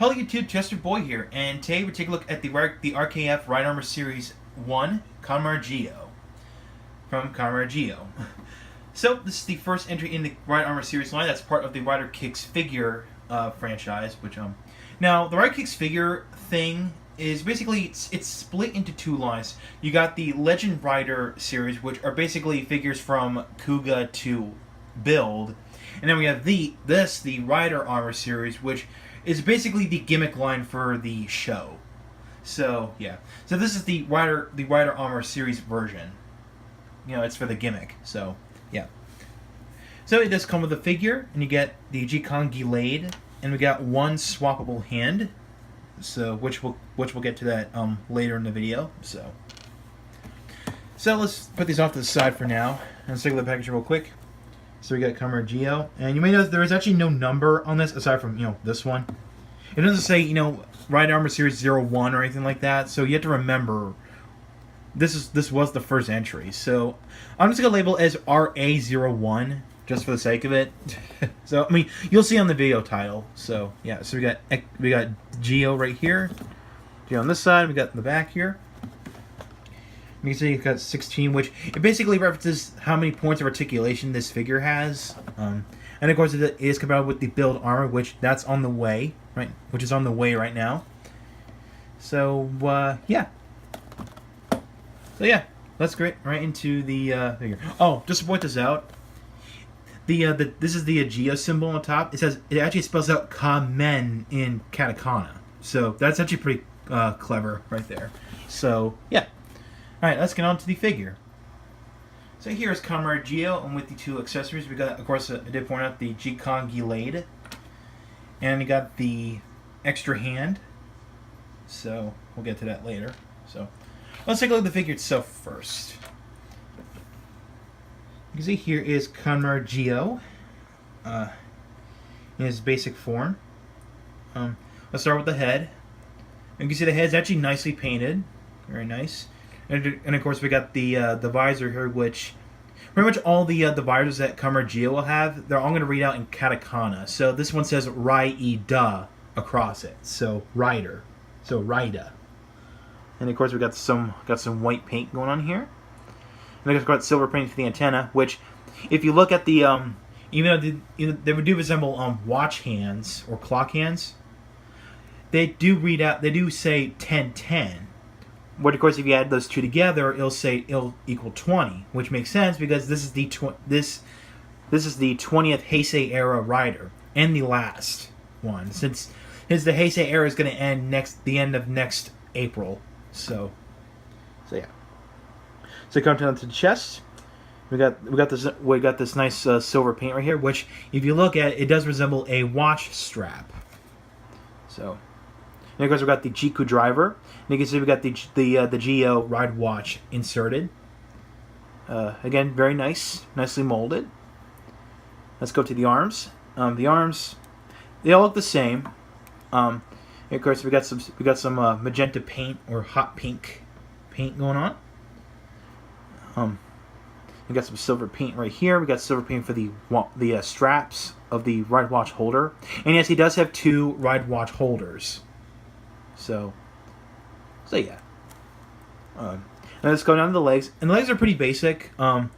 Hello YouTube, Chester Boy here, and today we take a look at the RKF Ride Armor Series 1, Kamen from Kamen. So, this is the first entry in the Ride Armor Series line that's part of the Rider Kicks figure franchise, Now, the Rider Kicks figure thing is basically, it's split into two lines. You got the Legend Rider series, which are basically figures from Kuga to build, and then we have the Rider Armor series, which is basically the gimmick line for the show. So yeah, so this is the Rider Armor series version. You know, it's for the gimmick. So yeah. So it does come with a figure, and you get the G-Con Gilade, and we got one swappable hand. So which we'll get to that later in the video. So let's put these off to the side for now, and let's take a look at the package real quick. So we got Kamen, and you may notice there is actually no number on this aside from, this one. It doesn't say, Ride Armor Series 01 or anything like that, so you have to remember this was the first entry. So I'm just gonna label it as RA01 just for the sake of it. So I mean, you'll see on the video title. So yeah, so we got Geo right here. Geo on this side, we got in the back here. You can see you've got 16, which it basically references how many points of articulation this figure has. And of course, it is compatible with the build armor, which that's on the way, right? Which is on the way right now. So yeah. So yeah, let's get right into the figure. Oh, just to point this out, this is the Geo symbol on top. It actually spells out Kamen in katakana. So that's actually pretty clever right there. So yeah. Alright, let's get on to the figure. So here is Kamen Geo, and with the two accessories, we got, of course, I did point out the G-Con Gilade, and we got the extra hand. So we'll get to that later. So let's take a look at the figure itself first. You can see here is Kamen Geo in his basic form. Let's start with the head. You can see the head's actually nicely painted, very nice. And of course we got the visor here, which pretty much all the visors that Kamen Geo will have, they're all going to read out in katakana. So this one says Rai-da across it, so Rider, so Raida. And of course we got some white paint going on here. And of course we got silver paint for the antenna, which if you look at the even though they do resemble watch hands or clock hands, they do read out. They do say 1010. But of course, if you add those two together, it'll equal 20, which makes sense because this is the 20th Heisei era Rider and the last one, since the Heisei era is going to end the end of next April. So yeah. So come down to the chest. We got this nice silver paint right here, which if you look at it, does resemble a watch strap. So. And of course, we got the Jiku driver. And you can see we got the Geo ride watch inserted. Again, very nice, nicely molded. Let's go to the arms. The arms, they all look the same. And of course, we got some magenta paint or hot pink paint going on. We got some silver paint right here. We got silver paint for the straps of the ride watch holder. And yes, he does have two ride watch holders. So yeah. And let's go down to the legs, and the legs are pretty basic. And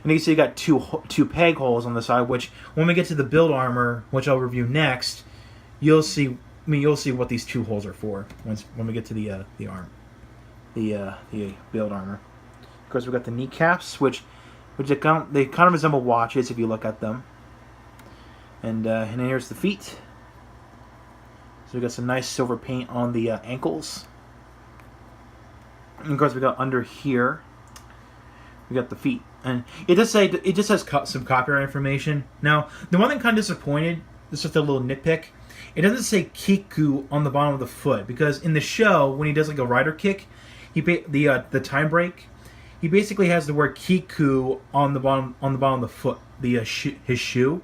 you can see you got two peg holes on the side, which when we get to the build armor, which I'll review next, you'll see what these two holes are for when we get to the arm, the build armor. Of course, we got the kneecaps, which they kind of resemble watches if you look at them. And then here's the feet. So we got some nice silver paint on the ankles. And of course we got under here, we got the feet. And it just has some copyright information. Now, the one thing kind of disappointed, this is just a little nitpick, it doesn't say Kiku on the bottom of the foot, because in the show, when he does like a rider kick, the time break, he basically has the word Kiku on the bottom of the foot, his shoe,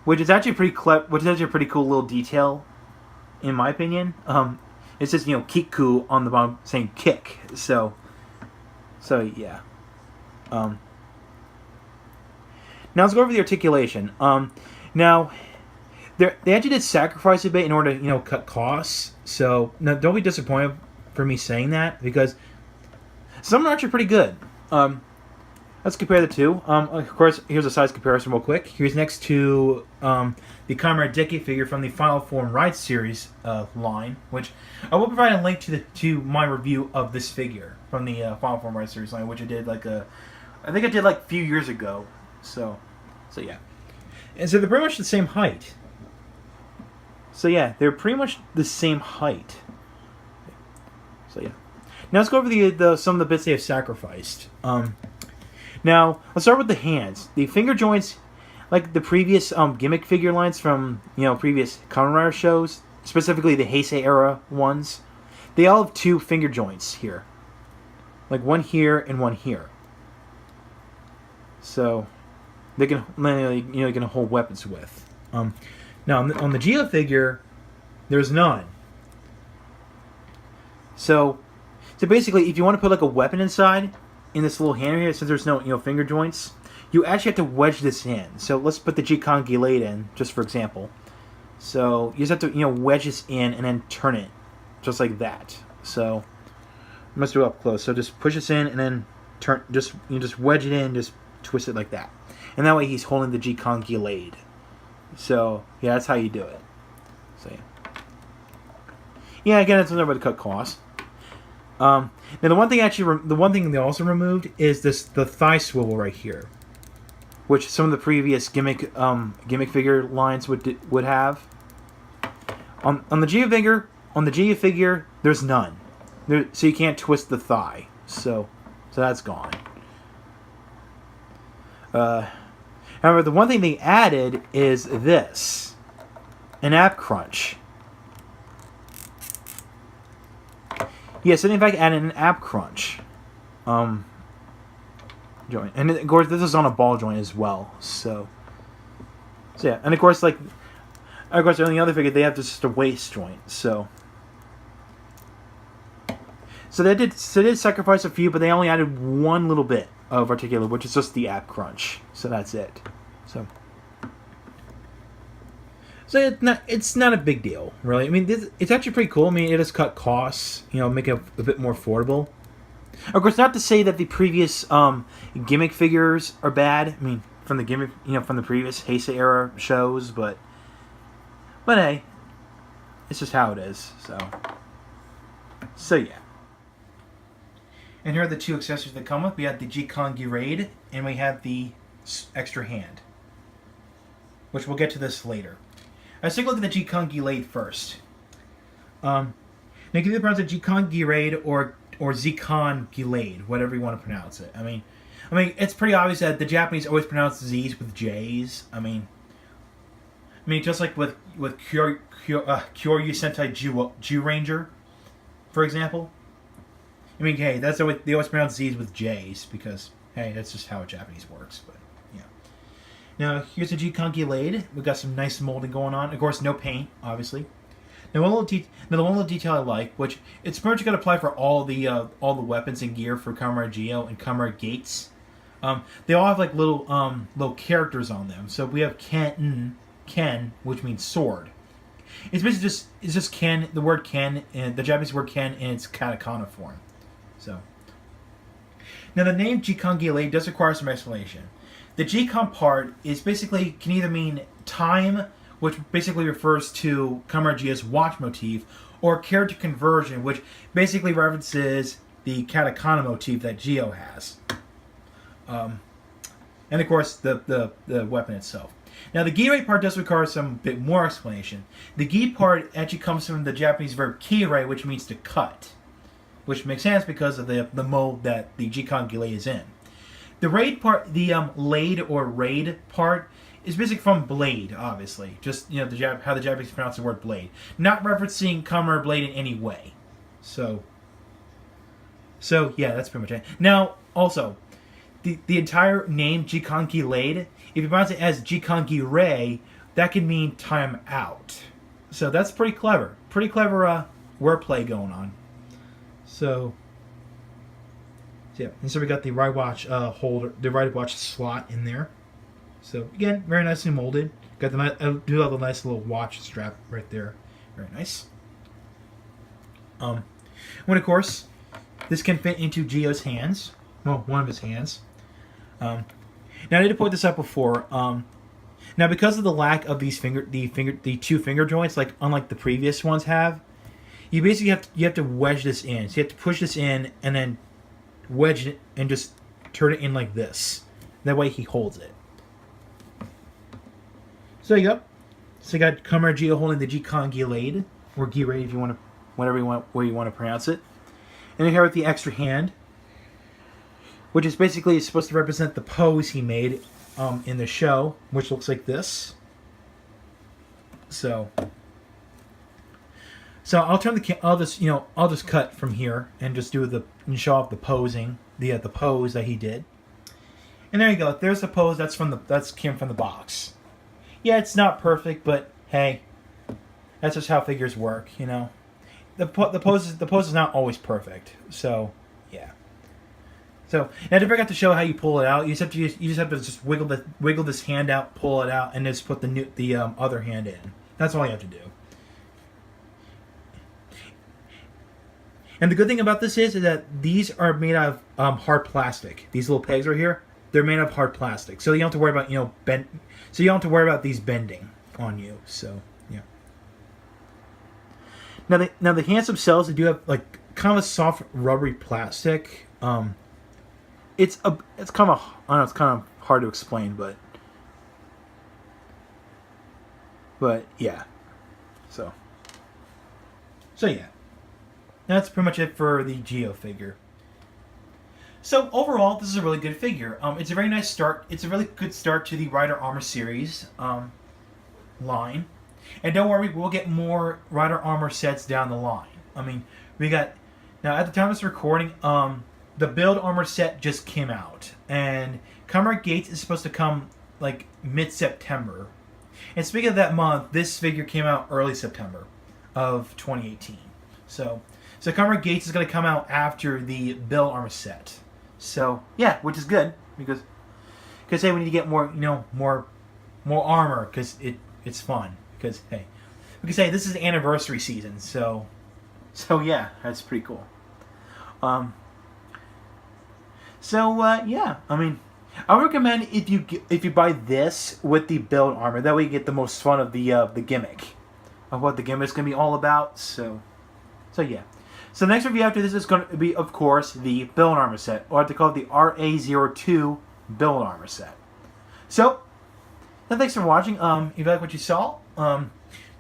which is actually pretty clever, which is actually a pretty cool little detail. In my opinion, it says Kiku on the bottom saying kick. So yeah. Now let's go over the articulation. Now they actually did sacrifice a bit in order to cut costs. So now don't be disappointed for me saying that, because some are actually pretty good. Let's compare the two. Of course, here's a size comparison real quick. Here's next to the Kamen Decade figure from the Final Form Ride series line, which I will provide a link to my review of this figure from the Final Form Ride series line, which I did I think I did a few years ago. So yeah. And so they're pretty much the same height. So yeah, they're pretty much the same height. So yeah. Now let's go over some of the bits they have sacrificed. Now let's start with the hands. The finger joints, like the previous gimmick figure lines from previous Kamen Rider shows, specifically the Heisei era ones, they all have two finger joints here, like one here and one here. So they can can hold weapons with. Now on the Geo figure, there's none. So basically, if you want to put a weapon inside in this little hand here, since there's no finger joints, you actually have to wedge this in. So let's put the G-Con Gilade in, just for example. So you just have to wedge this in and then turn it, just like that. So let's do it up close. So just push this in and then turn. Just wedge it in, just twist it like that, and that way he's holding the G-Con Gilade. So yeah, that's how you do it. So yeah, again, it's another way to cut costs. Now the one thing they also removed is the thigh swivel right here, which some of the previous gimmick figure lines would have. On the Geo figure, there's none. So you can't twist the thigh. So that's gone. However, the one thing they added is this, an ab crunch. Yes, in fact, added an ab crunch joint, and of course this is on a ball joint as well. So yeah, and of course on the other figure they have just a waist joint. So they did sacrifice a few, but they only added one little bit of Articulation, which is just the ab crunch. So that's it. So it's not a big deal, really. I mean, it's actually pretty cool. I mean, it does cut costs, make it a bit more affordable. Of course, not to say that the previous gimmick figures are bad. I mean, from the gimmick, from the previous Heisei era shows, but hey, it's just how it is. So yeah. And here are the two accessories that come with. We have the G-Con Gilade, and we have the extra hand, which we'll get to this later. Let's take a look at the G-Con Gilade first. Now, you can either pronounce it G-Con Gilade or Z-Con Gilade, whatever you want to pronounce it. I mean, it's pretty obvious that the Japanese always pronounce Z's with J's. I mean, just like with Kyoryu Sentai Jew Ranger, for example. I mean, hey, that's the way they always pronounce Z's with J's, because hey, that's just how Japanese works. But yeah. Now here's the G-Con Gilade. We've got some nice molding going on. Of course, no paint, obviously. Now, the one little detail I like, which it's pretty much going to apply for all the weapons and gear for Kamen Rider Geo and Kamen Rider Gates. They all have little characters on them. So we have Ken, which means sword. It's basically just Ken, the word Ken, and the Japanese word Ken in its katakana form. So now the name G-Con Gilade does require some explanation. The G-Con part can either mean time, which basically refers to Kamen Rider Geo's watch motif, or character conversion, which basically references the katakana motif that Geo has. And of course the weapon itself. Now the gi part does require some bit more explanation. The gi part actually comes from the Japanese verb kirei, which means to cut, which makes sense because of the mode that the G-Con Gilade is in. The raid part, the laid or raid part, is basically from blade, obviously. Just how the Japanese pronounce the word blade, not referencing Kamen Rider Blade in any way. So yeah, that's pretty much it. Now also, the entire name G-Con Gilade, if you pronounce it as G-Con Gilade, that can mean time out. So that's pretty clever. Pretty clever wordplay going on. So yeah, and so we got the ride watch holder, the ride watch slot in there. So again, very nicely molded. Got the do have the nice little watch strap right there. Very nice. When of course, this can fit into Gio's hands. Well, one of his hands. Now I need to point this out before. Now because of the lack of these the two finger joints, like unlike the previous ones have, you basically have to wedge this in. So you have to push this in and then wedge it and just turn it in like this. That way he holds it. So there you go. So you got Kamen Gio holding the G-Con Gilade, or Gilade if you want to, where you want to pronounce it. And then here with the extra hand, which is basically supposed to represent the pose he made in the show, which looks like this. So I'll just cut from here and just do and show off the posing, the pose that he did. And there you go. There's the pose. That came from the box. Yeah, it's not perfect, but hey, that's just how figures work, you know. The pose is not always perfect. So yeah. So now I forgot to show how you pull it out. You just have to just wiggle this hand out, pull it out, and just put the other hand in. That's all you have to do. And the good thing about this is that these are made out of hard plastic. These little pegs right here, they're made of hard plastic, so you don't have to worry about So you don't have to worry about these bending on you. So yeah. Now the hands themselves, they do have like kind of a soft rubbery plastic. It's kind of I don't know, it's kind of hard to explain, but yeah. So yeah. That's pretty much it for the Gio figure. So overall, this is a really good figure. It's a very nice start. It's a really good start to the Rider Armor series line. And don't worry, we'll get more Rider Armor sets down the line. I mean, we got now at the time of this recording, the Build Armor set just came out, and Kamen Gates is supposed to come like mid-September. And speaking of that month, this figure came out early September of 2018. So Kamen Gates is going to come out after the Build Armor set. So yeah, which is good because hey, we need to get more more armor because it's fun because hey, we can say this is anniversary season. So yeah, that's pretty cool. Yeah, I mean, I recommend if you buy this with the Build Armor, that way you get the most fun of the gimmick of what the gimmick's going to be all about. So yeah. So the next review after this is going to be, of course, the Build Armor set, or to call it the RA02 Build Armor set. So, thanks for watching. If you like what you saw,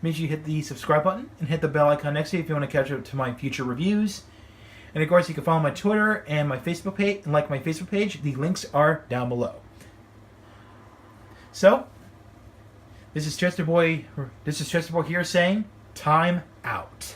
make sure you hit the subscribe button and hit the bell icon next to you if you want to catch up to my future reviews. And of course, you can follow my Twitter and my Facebook page, and like my Facebook page. The links are down below. So, this is Chester Boy here saying, time out.